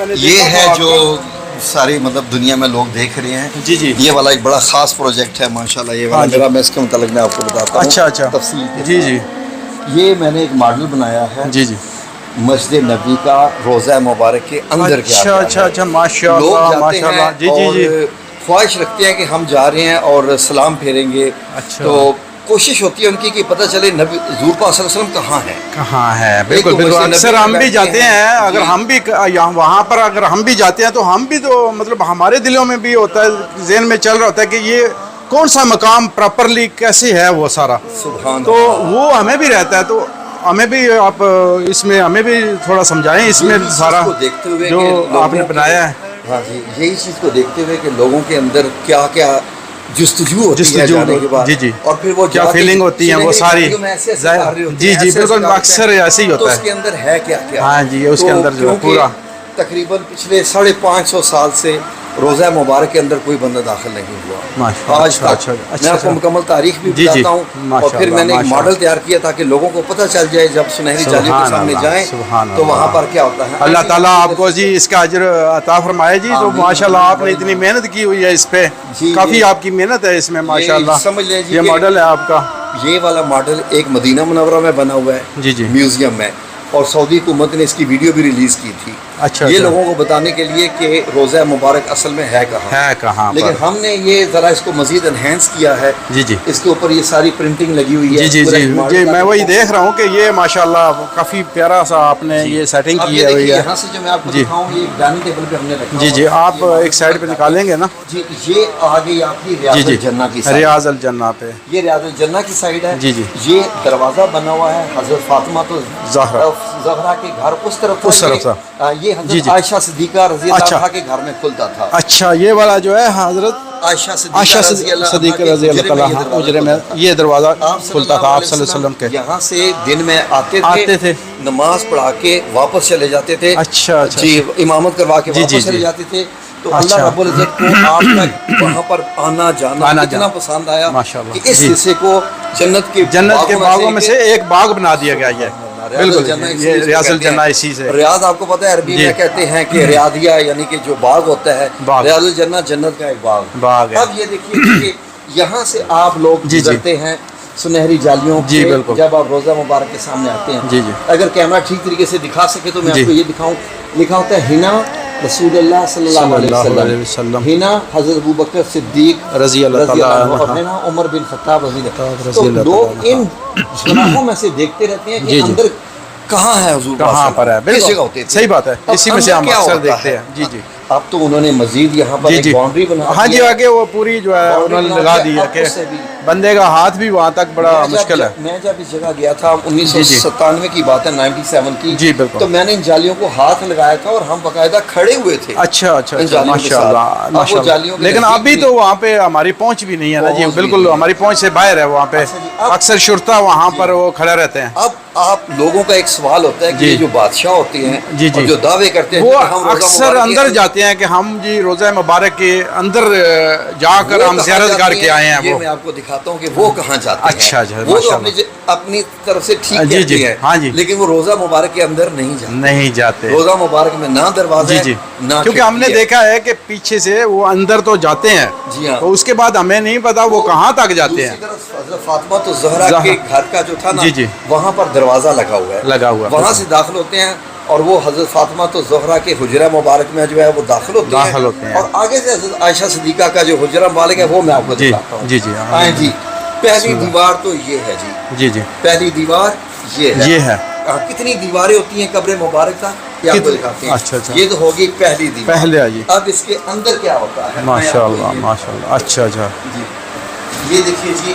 یہ ہے جو ساری مطلب دنیا میں لوگ دیکھ رہے ہیں. جی جی. یہ والا ایک بڑا خاص پروجیکٹ ہے ماشاءاللہ. یہ والا میرا میں اس کے متعلق میں آپ کو بتاتا ہوں. اچھا اچھا. تفصیل کے جی جی. یہ میں نے ایک ماڈل بنایا ہے جی جی. مسجد نبی کا روضہ مبارک کے اندر. اچھا اچھا اچھا. ماشاء اللہ ماشاء اللہ. جی جی جی. خواہش رکھتے ہیں کہ ہم جا رہے ہیں اور سلام پھیریں گے. اچھا. تو کوشش ہوتی ہے ان کی کہ پتہ چلے نبی حضور پاک صلی اللہ علیہ وسلم کہاں ہے. کہاں ہے. بالکل بالکل. اکثر ہم بھی جاتے ہیں. اگر ہم بھی وہاں پر اگر ہم بھی جاتے ہیں تو ہم بھی تو مطلب ہمارے دلوں میں بھی ہوتا ہے, ذہن میں چل رہا ہوتا ہے کہ یہ کون سا مقام پراپرلی کیسے ہے وہ سارا. سبحان تو وہ ہمیں بھی رہتا ہے. تو ہمیں بھی آپ اس میں ہمیں بھی تھوڑا سمجھائیں اس میں سارا جو آپ نے بنایا ہے. ہاں جی. یہی چیز کو دیکھتے ہوئے کہ لوگوں کے اندر کیا کیا جستجو ہوتی ہے جانے کے بعد. جی جی. اور پھر وہ کیا فیلنگ ہوتی ہے وہ ساری. جی جی بالکل. اکثر ایسے ہی ہوتا ہے. اس کے اندر ہے کیا کیا. ہاں جی. اس کے اندر جو پورا تقریباً پچھلے 550 سال سے روضہ مبارک کے اندر کوئی بندہ داخل نہیں ہوا آج تک. میں آپ کو مکمل تاریخ بھی بتاتا ہوں. اور پھر میں نے ایک ماڈل تیار کیا تاکہ لوگوں کو پتہ چل جائے جب سنہری جالیوں کے سامنے جائیں تو وہاں پر کیا ہوتا ہے. اللہ تعالیٰ آپ کو جی اس کا اجر عطا فرمائے جی. تو ماشاءاللہ آپ نے اتنی محنت کی ہوئی ہے اس پہ. کافی آپ کی محنت ہے اس میں ماشاءاللہ. سمجھ لیں یہ ماڈل ہے آپ کا. یہ والا ماڈل ایک مدینہ منورہ میں بنا ہوا ہے. جی جی. میوزیم میں. اور سعودی حکومت نے اس کی ویڈیو بھی ریلیز کی تھی. اچھا. یہ لوگوں کو بتانے کے لیے کہ روضہ مبارک اصل میں ہے کہاں. لیکن ہم نے یہ ذرا اس کو مزید انہینس کیا ہے. جی جی. اس کے اوپر یہ ساری پرنٹنگ لگی ہوئی ہے. جی جی جی. میں وہی دیکھ رہا ہوں کہ یہ ماشاءاللہ کافی پیارا سا آپ نے یہ سیٹنگ کی ہوئی ہے. یہاں سے جو میں آپ کو دکھاؤں یہ ڈائننگ ٹیبل پہ ہم نے رکھا. جی جی. آپ ایک سائڈ پہ نکالیں گے نا. جی. یہ آ گئی آپ کی ریاض الجنہ کی سائڈ. ریاض الجنہ پہ. یہ ریاض الجنہ کی سائڈ ہے. جی جی. یہ دروازہ بنا ہوا ہے حضرت فاطمہ تو زہرا کے گھر اس طرف تھا. یہ حضرت عائشہ صدیقہ رضی اللہ عنہا کے گھر میں کھلتا تھا. اچھا. یہ والا جو ہے حضرت عائشہ صدیقہ رضی اللہ عنہا حجرے میں یہ دروازہ کھلتا تھا آپ صلی اللہ علیہ وسلم کے. یہاں سے دن میں آتے تھے نماز پڑھا کے واپس چلے جاتے تے. اچھا. جی. امامت کروا کے واپس چلے جاتے تھے. تو اللہ رب العزت کو آپ تک وہاں پر آنا جانا اتنا پسند آیا کہ اس حصے کو جنت کے باغوں میں سے ایک باغ بنا دیا گیا. یہ بالکل یہ ریاض الجنہ اسی سے. ریاض آپ کو پتہ ہے عربی میں کہتے ہیں کہ ریاضیہ یعنی کہ جو باغ ہوتا ہے. ریاض الجنہ جنت کا ایک باغ ہے. اب یہ دیکھیے کہ یہاں سے آپ لوگ گزرتے ہیں سنہری جالیوں جی بالکل. جب آپ روضہ مبارک کے سامنے آتے ہیں. جی جی. اگر کیمرہ ٹھیک طریقے سے دکھا سکے تو میں آپ کو یہ دکھاؤں. لکھا ہوتا ہے ہنا رسول اللہ صلی اللہ علیہ وسلم. ہنا حضرت ابوبکر صدیق رضی اللہ عنہ اور ہنا عمر بن خطاب رضی اللہ. تو لوگ ان جناحوں میں سے دیکھتے رہتے ہیں کہ اندر کہاں ہے حضور کہاں پر ہے. بالکل صحیح بات ہے. اسی میں سے ہم اکثر دیکھتے ہیں. جی جی. اب تو انہوں نے مزید یہاں پر ایک باؤنڈری بنا. ہاں جی. آگے وہ پوری جو ہے انہوں نے لگا دی ہے کہ بندے کا ہاتھ بھی وہاں تک بڑا مشکل ہے. میں جب اس جگہ گیا تھا 1997 کی بات ہے 97 کی. جی بالکل. تو میں نے ان جالیوں کو ہاتھ لگایا تھا اور ہم باقاعدہ کھڑے ہوئے تھے. اچھا اچھا. ماشاء اللہ. لیکن ابھی تو وہاں پہ ہماری پہنچ بھی نہیں ہے نا جی. بالکل ہماری پہنچ سے باہر ہے. وہاں پہ اکثر شرطا وہاں پر وہ کھڑے رہتے ہیں. اب آپ لوگوں کا ایک سوال ہوتا ہے کہ یہ جو بادشاہ ہوتے ہیں اور جو دعوے کرتے ہیں وہ اکثر اندر جاتے ہیں کہ ہم جی روضہ مبارک کے اندر جا کر ہم زیارت کر کے آئے ہیں. یہ میں آپ کو دکھاتا ہوں کہ وہ کہاں جاتے ہیں. اچھا. وہ تو اپنی طرف سے ٹھیک کہتے ہیں. ہاں جی. لیکن وہ روضہ مبارک کے اندر نہیں جاتے. روضہ مبارک میں نہ دروازہ ہے نہ. کیونکہ ہم نے دیکھا ہے کہ پیچھے سے وہ اندر تو جاتے ہیں. جی ہاں. تو اس کے بعد ہمیں نہیں پتا وہ کہاں تک جاتے ہیں. حضرت فاطمہ تو زہرا کے گھر کا جو تھا نا وہاں پر دروازہ لگا ہوا ہے. وہاں سے داخل ہوتے ہیں اور وہ حضرت فاطمہ تو زہرا کے حجرہ مبارک میں جو ہے وہ داخل ہوتے ہیں. اور آگے سے حضرت عائشہ صدیقہ کا جو حجرہ مبارک ہے وہ میں آپ کو دکھاتا ہوں. جی جی. جی. پہلی دیوار تو یہ ہے جی. جی جی. پہلی دیوار یہ ہے. کتنی دیواریں ہوتی ہیں قبر مبارک کا یہ آپ کو دکھاتے ہیں. اچھا اچھا. یہ تو ہوگی پہلی دیوار. پہلے جی. اب اس کے اندر کیا ہوتا ہے. ماشاء اللہ ماشاء اللہ. اچھا اچھا. جی. یہ دیکھیے جی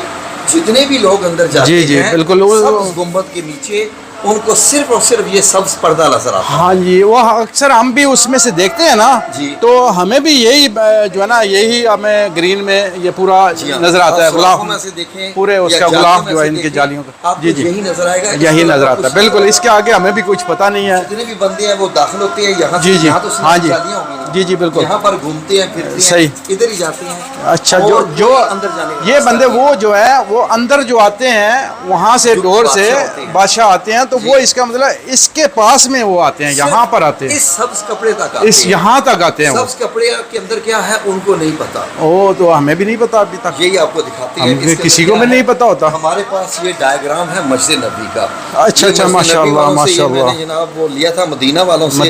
جتنے بھی لوگ اندر جاتے ہیں بالکل سبز گنبد کے نیچے ان کو صرف اور صرف یہ سبز پردہ نظر آتا ہے. ہاں جی. وہ اکثر ہم بھی اس میں سے دیکھتے ہیں نا جی. تو ہمیں بھی یہی جو ہے نا یہی ہمیں گرین میں یہ پورا نظر آتا ہے. غلاف میں سے دیکھیں پورے اس کا غلاف جو ہے ان کی جالیوں کا. جی جی. یہی نظر آئے گا. یہی نظر آتا ہے. بالکل. اس کے آگے ہمیں بھی کچھ پتا نہیں ہے. جتنے بھی بندے ہیں وہ داخل ہوتے ہیں یہاں. جی جی. ہاں جی. جی جی بالکل. یہاں پر گھومتے ہیں پھرتے ہیں. صحیح. ادھر ہی جاتے ہیں. اچھا جو یہ بندے وہ جو ہے وہ اندر جو آتے ہیں وہاں سے ڈور سے بادشاہ آتے ہیں تو وہ اس کا مطلب اس کے پاس میں وہ آتے ہیں یہاں پر آتے ہیں اس سبز کپڑے تک اس یہاں تک آتے ہیں سبز کپڑے کے اندر کیا ہے ان کو نہیں پتا تو ہمیں بھی نہیں پتا ابھی تک یہی آپ کو دکھاتے ہیں کسی کو بھی نہیں پتا ہوتا ہمارے پاس یہ ڈائیگرام ہے مسجد نبی کا اچھا ماشاء اللہ ماشاء اللہ جناب وہ لیا تھا مدینہ والوں سے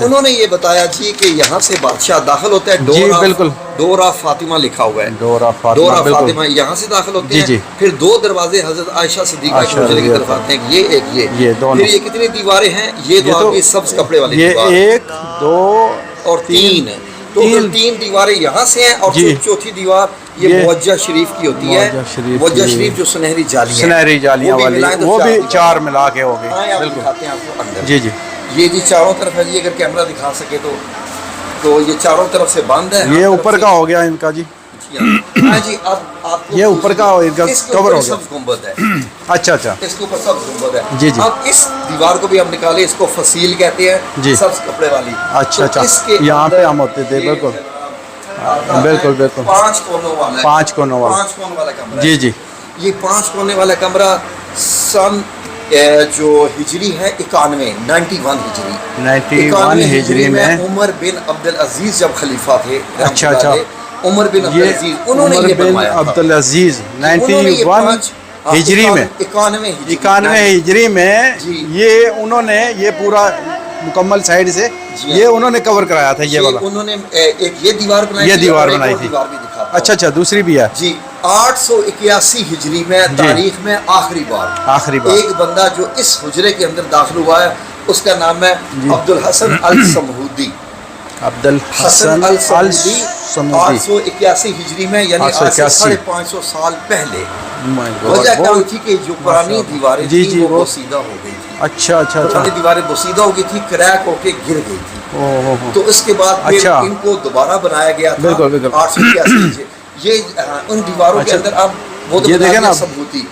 انہوں نے یہ بتایا جی کہ یہاں سے بادشاہ داخل ہوتا ہے جی بالکل ڈور آف فاطمہ لکھا ہوا ہے ڈور آف فاطمہ یہاں سے داخل ہوتے ہیں پھر دو دروازے حضرت عائشہ صدیقہ کے حجرے کی طرف آتے ہیں یہ ایک یہ دونوں پھر یہ کتنی دیواریں ہیں یہ تو آپ کی سبز کپڑے والی یہ دیوار ایک دو اور تین تین دیواریں یہاں سے ہیں اور چوتھی دیوار یہ موجہ شریف کی ہوتی ہے موجہ شریف جو سنہری جالیاں والی وہ بھی چار ملا کے ہوگی بالکل جی یہ چاروں طرف ہے جی اگر کیمرہ دکھا سکے تو یہ چاروں طرف سے بند ہے یہ اوپر کا ہو گیا ان کا جی ہاں جی اب آپ یہ اوپر کا کور ہو سبز گنبد ہے اچھا اس کے اوپر سبز گنبد ہے جی اب اس دیوار کو بھی ہم نکالے اس کو فصیل کہتے ہیں سبز کپڑے والی اچھا یہاں پہ ہم ہوتے تھے بالکل 5 کونوں والا 5 کونوں والا کمرہ جی یہ 5 کونے والا کمرہ سن جو ہجری ہے 91 ہجری میں عمر بن عبدالعزیز جب خلیفہ تھے اچھا عمر بن عبدالعزیز انہوں نے یہ بنوایا تھا عبدالعزیز 91 ہجری میں 91 ہجری میں یہ انہوں نے یہ پورا مکمل سائڈ سے یہ انہوں نے کور کرایا تھا یہ والا انہوں نے ایک یہ دیوار بنائی تھی اچھا دوسری بھی ہے جی 881 ہجری میں تاریخ میں آخری بار ایک بندہ جو اس حجرے کے اندر داخل ہوا ہے اس کا نام ہے عبدالحسن السمہودی 881 ہجری میں یعنی 550 سال پہلے وجہ کیا تھی کہ جو پرانی دیواریں تھیں وہ بوسیدہ ہو گئی تھی اچھا پرانی دیواریں بوسیدہ ہو گئی تھی کریک ہو کے گر گئی تھی تو اس کے بعد پھر ان کو دوبارہ بنایا گیا تھا 881 یہ ان دیواروں کے اندر اب یہ دیکھیں نا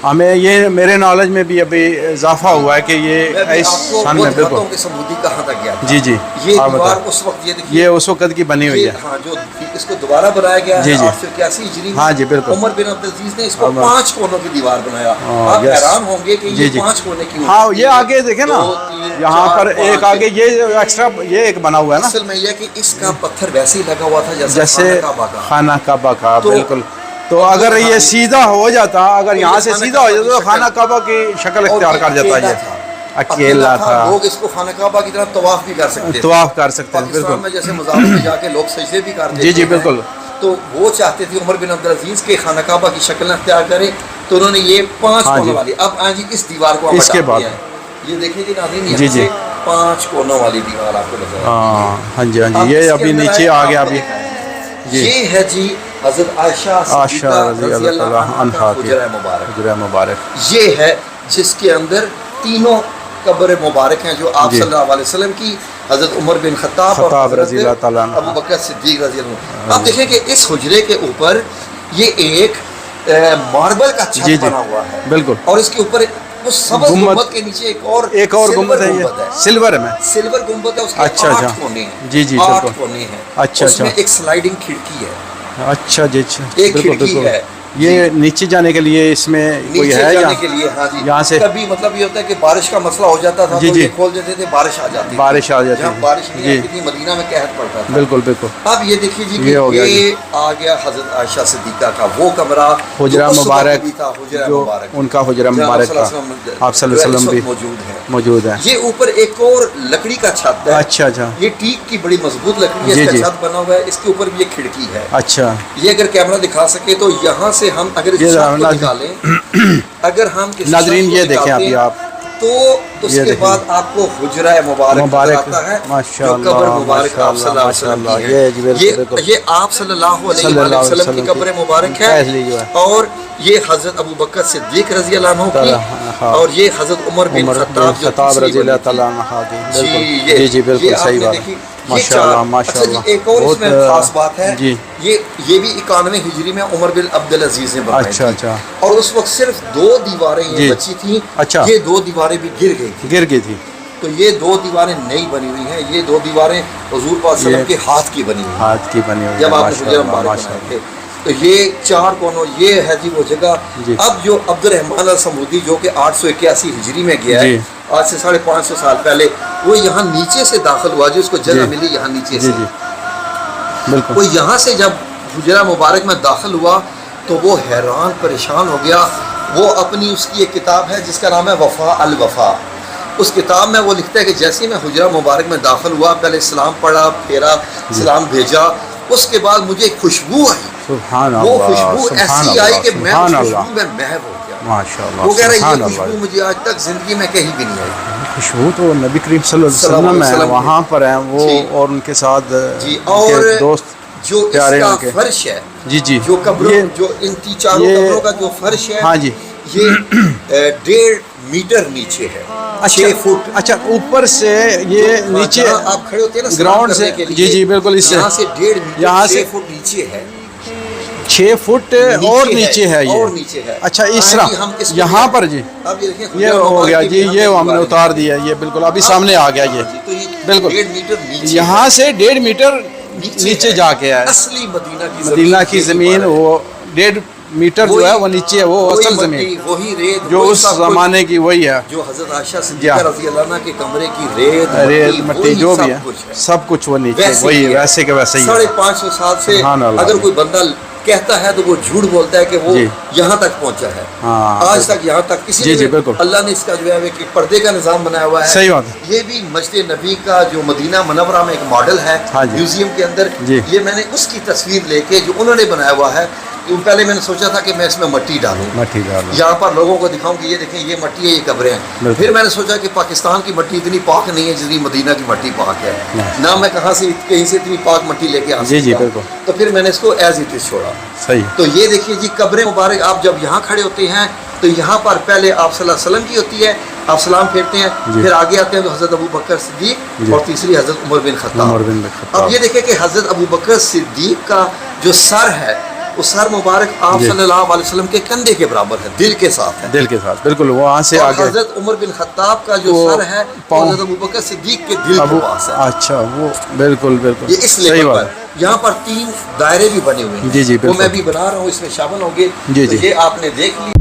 ہمیں یہ میرے نالج میں بھی ابھی اضافہ ہوا ہے کہ یہ اس سن میں بالکل سمودی کہاں تک گیا جی یہ دیوار اس وقت یہ اس وقت کی بنی ہوئی ہے ہاں جو اس کو دوبارہ بنایا گیا ہے 881 ہجری میں ہاں جی بالکل عمر بن عبدالعزیز نے اس کو 5 کونوں کی دیوار بنایا آپ حیران ہوں گے کہ یہ 5 کونے کی ہاں یہ آگے دیکھیں نا یہاں پر ایک آگے یہ ایکسٹرا یہ ایک بنا ہوا ہے نا اصل میں یہ کہ اس کا پتھر ویسے ہی لگا ہوا تھا جیسے خانہ کعبہ کا بالکل تو اگر یہ سیدھا ہو جاتا اگر یہاں سے سیدھا ہو جاتا تو خانہ کعبہ کی شکل اختیار کر جاتا ہے یہ اکیلا تھا لوگ اس کو خانہ کعبہ کی طرف طواف بھی کر سکتے ہیں بالکل میں جیسے مزاروں میں جا کے لوگ سجدے بھی کرتے جی بالکل تو وہ چاہتے تھے عمر بن عبدالعزیز کے خانہ کعبہ کی شکل اختیار کریں تو انہوں نے یہ 5 کونوں والی اب آج اس دیوار کو اس کے بعد یہ دیکھیں جی ناظرین یہاں سے 5 کونوں والی دیوار آپ کو نظر ہاں جی یہ ابھی نیچے آ گیا ابھی یہ ہے جی حضرت عائشہ رضی اللہ عنہا کی حجرہ مبارک یہ ہے جس کے اندر تینوں قبر مبارک ہیں جو آپ صلی اللہ علیہ وسلم کی حضرت عمر بن خطاب اور رضی اللہ تعالیٰ عنہ ابو بکر صدیق رضی اللہ عنہ آپ دیکھیں کہ اس حجرے کے اوپر یہ ایک ماربل کا چھت بنا ہوا ہے بالکل اور اس کے اوپر اس سبز گنبد کے نیچے ایک اور گنبد ہے سلور میں سلور گنبد ہے اس کے 8 کونے ہیں جی 8 کونے ہیں اس میں ایک سلائیڈنگ کھڑکی ہے اچھا جی ایک کھڑکی ہے یہ نیچے جانے کے لیے اس میں کوئی ہے جانے کے لیے ہاں جی یہاں سے کبھی مطلب یہ ہوتا ہے کہ بارش کا مسئلہ ہو جاتا تھا تو یہ کھول دیتے تھے بارش آ جاتی جہاں بارش نہیں آتی تھی مدینہ میں قحط پڑتا تھا بالکل اب یہ دیکھیے جی کہ یہ آ گیا حضرت عائشہ صدیقہ کا وہ کمرہ حجرہ مبارک جو ان کا حجرہ مبارک تھا آپ صلی اللہ علیہ وسلم بھی موجود ہے یہ اوپر ایک اور لکڑی کا چھت ہے اچھا یہ ٹیک کی بڑی مضبوط لکڑی ہے اس کا چھت بنا ہوا ہے اس کے اوپر بھی ایک کھڑکی ہے اچھا یہ اگر کیمرہ دکھا سکے تو یہاں سے ہم اگر اگر ہم ناظرین یہ دیکھیں ابھی آپ تو اس کے بعد آپ کو حجرہ مبارک آتا ہے جو قبر مبارک آپ صلی اللہ علیہ وسلم کی ہے یہ آپ صلی اللہ علیہ وسلم کی قبر مبارک ہے اور یہ حضرت ابو بکر صدیق رضی اللہ عنہ کی اور یہ حضرت عمر بن خطاب رضی اللہ تعالیٰ عنہ کی جی بالکل صحیح بات ماشاءاللہ ایک اور اس میں خاص بات ہے یہ بھی 91 ہجری میں عمر بن عبدالعزیز نے بنائی تھی اور اس وقت صرف 2 دیواریں یہ بچی تھیں یہ 2 دیواریں بھی گر گئی تھی تو یہ 2 دیواریں نئی بنی ہوئی ہیں یہ 2 دیواریں حضور پاک صلی اللہ علیہ وسلم کے ہاتھ کی بنی ہوئی ہیں جب آپ نے حجرہ مبارک بنائے تھے یہ 4 کونوں یہ ہے جی وہ جگہ. اب جو عبد الرحمن الصمودی جو کہ 881 ہجری میں گیا ہے, آج سے 550 سال پہلے, وہ یہاں نیچے سے داخل ہوا, جو اس کو جگہ ملی یہاں نیچے سے. وہ یہاں سے جب حجرہ مبارک میں داخل ہوا تو وہ حیران پریشان ہو گیا. وہ اپنی اس کی ایک کتاب ہے جس کا نام ہے وفا الوفا. اس کتاب میں وہ لکھتا ہے کہ جیسے میں حجرہ مبارک میں داخل ہوا, پہلے سلام پڑھا, پھیرا, سلام بھیجا, اس کے بعد مجھے ایک خوشبو آئی. وہ خوشبو ایسی آئی کہ میں اس خوشبو میں محو ہو گیا. ماشاءاللہ. وہ کہہ رہے ہیں یہ خوشبو مجھے آج تک زندگی میں کہیں بھی نہیں آئی. خوشبو تو نبی کریم صلی اللہ علیہ وسلم ہے, وہاں پر ہیں وہ, اور ان کے ساتھ اور دوست جو اس کا فرش ہے, جو قبروں, جو ان چاروں قبروں کا جو فرش ہے, ہاں جی, یہ 1.5 میٹر نیچے ہے. 6 فٹ. اچھا, اوپر سے یہ نیچے آپ کھڑے ہوتے ہیں نا گراؤنڈ سے, جی بالکل, اس سے یہاں سے 1.5 میٹر, یہاں سے 6 فٹ نیچے ہے. 6 فٹ اور نیچے ہے اور نیچے ہے. اچھا, اس طرح یہاں پر جی یہ ہو گیا جی, یہ ہم نے اتار دیا, یہ بالکل ابھی سامنے آ گیا. یہ بالکل 1.5 میٹر نیچے, یہاں سے 1.5 میٹر نیچے جا کے ہے. اصلی مدینہ کی زمین وہ 1.5 میٹر جو ہے وہ نیچے ہے, وہ اصل زمین, وہی ریت جو اس زمانے کی وہی ہے, جو حضرت عائشہ صدیقہ رضی اللہ عنہ کے کمرے کی ریت مٹی جو بھی ہے, سب کچھ وہ نیچے, وہی ویسے کے ویسے ہی. 550 سال سے اگر کوئی بندہ کہتا ہے تو وہ جھوٹ بولتا ہے کہ وہ یہاں تک پہنچا ہے, آج تک یہاں تک. اسی لیے اللہ نے اس کا جو ہے کہ پردے کا نظام بنایا ہوا ہے. صحیح بات ہے. یہ بھی مسجد نبی کا جو مدینہ منورہ میں ایک ماڈل ہے میوزیم کے اندر, یہ میں نے اس کی تصویر لے کے جو انہوں نے بنایا ہوا ہے. پہلے میں نے سوچا تھا کہ میں اس میں مٹی ڈالوں, یہاں پر لوگوں کو دکھاؤں کہ یہ دیکھیں یہ مٹی ہے, یہ قبریں ہیں. پھر میں نے سوچا کہ پاکستان کی مٹی اتنی پاک نہیں ہے جتنی مدینہ کی مٹی پاک ہے, نہ میں کہاں سے کہیں سے اتنی پاک مٹی لے کے آ سکتا ہوں. تو پھر میں نے اس کو ایز اٹ از چھوڑا. تو یہ دیکھیے جی قبریں مبارک, آپ جب یہاں کھڑے ہوتے ہیں تو یہاں پر پہلے آپ صلی اللہ علیہ وسلم کی ہوتی ہے, آپ سلام پھیرتے ہیں, پھر آگے آتے ہیں تو حضرت ابو بکر صدیق, اور تیسری حضرت عمر بن خطاب. اب یہ دیکھیں کہ حضرت ابو بکر صدیق کا جو سر ہے, وہ سر مبارک آپ صلی اللہ علیہ وسلم کے کندھے کے برابر ہے, دل کے ساتھ ہے, دل کے ساتھ بالکل. وہاں سے آگے حضرت عمر بن خطاب کا جو سر ہے وہ حضرت ابو بکر صدیق کے دل کے پاس ہے. اچھا, وہ بالکل بالکل یہ اس لیول پر. یہاں پر 3 دائرے بھی بنے ہوئے ہیں, وہ میں بھی بنا رہا ہوں, اس میں شامل ہوں گے. یہ آپ نے دیکھ لیا.